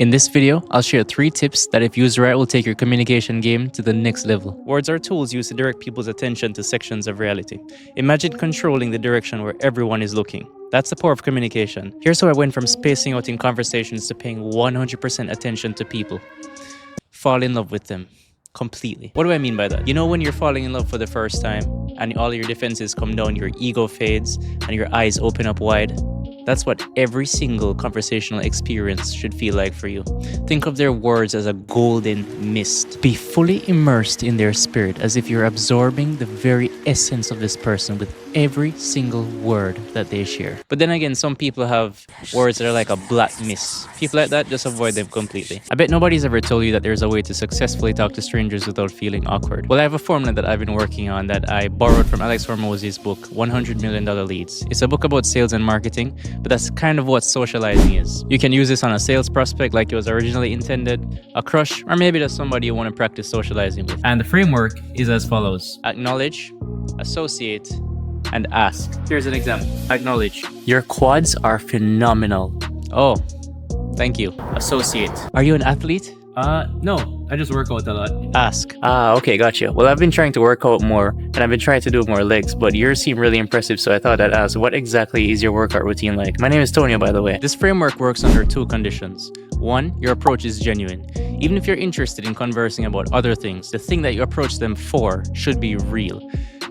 In this video, I'll share 3 tips that if used right will take your communication game to the next level. Words are tools used to direct people's attention to sections of reality. Imagine controlling the direction where everyone is looking. That's the power of communication. Here's how I went from spacing out in conversations to paying 100% attention to people. Fall in love with them. Completely. What do I mean by that? You know when you're falling in love for the first time and all your defenses come down, your ego fades, and your eyes open up wide? That's what every single conversational experience should feel like for you. Think of their words as a golden mist. Be fully immersed in their spirit as if you're absorbing the very essence of this person with every single word that they share. But then again, some people have words that are like a black mist. People like that, just avoid them completely. I bet nobody's ever told you that there's a way to successfully talk to strangers without feeling awkward. Well, I have a formula that I've been working on that I borrowed from Alex Hormozi's book, $100 Million Leads. It's a book about sales and marketing, but that's kind of what socializing is. You can use this on a sales prospect like it was originally intended, a crush, or maybe just somebody you want to practice socializing with. And the framework is as follows. Acknowledge, associate, and ask. Here's an example. Acknowledge. Your quads are phenomenal. Oh, thank you. Associate. Are you an athlete? No, I just work out a lot. Ask. Okay, gotcha. Well, I've been trying to work out more and I've been trying to do more legs, but yours seem really impressive, so I thought I'd ask, what exactly is your workout routine like? My name is Tonio, by the way. This framework works under 2 conditions. 1, your approach is genuine. Even if you're interested in conversing about other things, the thing that you approach them for should be real.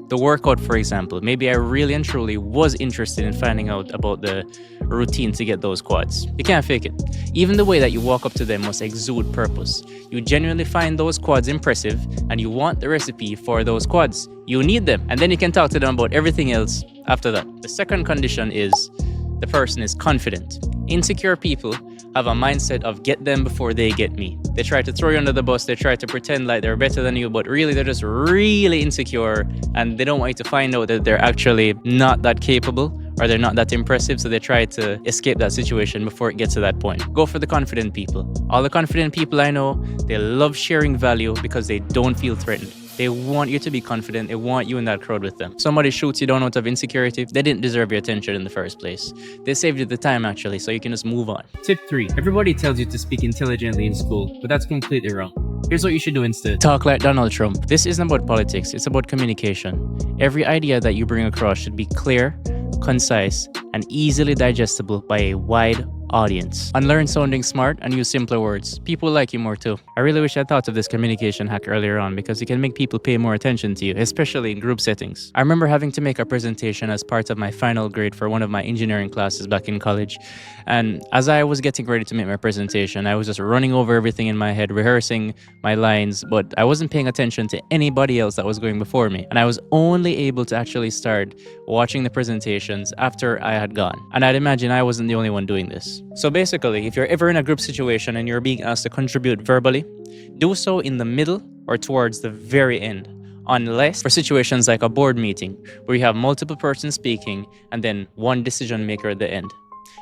The workout, for example, maybe I really and truly was interested in finding out about the routine to get those quads. You can't fake it. Even the way that you walk up to them must exude purpose. You genuinely find those quads impressive and you want the recipe for those quads. You need them, and then you can talk to them about everything else after that. The second condition is the person is confident. Insecure people have a mindset of get them before they get me. They try to throw you under the bus, they try to pretend like they're better than you, but really they're just really insecure and they don't want you to find out that they're actually not that capable or they're not that impressive, so they try to escape that situation before it gets to that point. Go for the confident people. All the confident people I know, they love sharing value because they don't feel threatened. They want you to be confident. They want you in that crowd with them. Somebody shoots you down out of insecurity. They didn't deserve your attention in the first place. They saved you the time, actually, so you can just move on. Tip 3. Everybody tells you to speak intelligently in school, but that's completely wrong. Here's what you should do instead. Talk like Donald Trump. This isn't about politics. It's about communication. Every idea that you bring across should be clear, concise, and easily digestible by a wide audience. Unlearn sounding smart and use simpler words. People like you more too. I really wish I thought of this communication hack earlier on because it can make people pay more attention to you, especially in group settings. I remember having to make a presentation as part of my final grade for one of my engineering classes back in college. And as I was getting ready to make my presentation, I was just running over everything in my head, rehearsing my lines, but I wasn't paying attention to anybody else that was going before me. And I was only able to actually start watching the presentations after I had gone. And I'd imagine I wasn't the only one doing this. So basically, if you're ever in a group situation and you're being asked to contribute verbally, do so in the middle or towards the very end. Unless for situations like a board meeting where you have multiple persons speaking and then one decision maker at the end.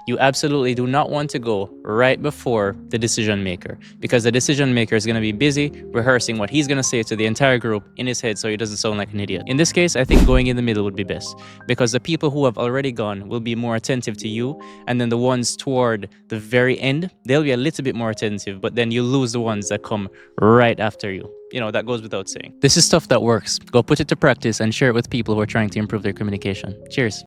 You absolutely do not want to go right before the decision maker because the decision maker is going to be busy rehearsing what he's going to say to the entire group in his head so he doesn't sound like an idiot. In this case, I think going in the middle would be best because the people who have already gone will be more attentive to you, and then the ones toward the very end, they'll be a little bit more attentive, but then you lose the ones that come right after you. You know, that goes without saying. This is stuff that works. Go put it to practice and share it with people who are trying to improve their communication. Cheers.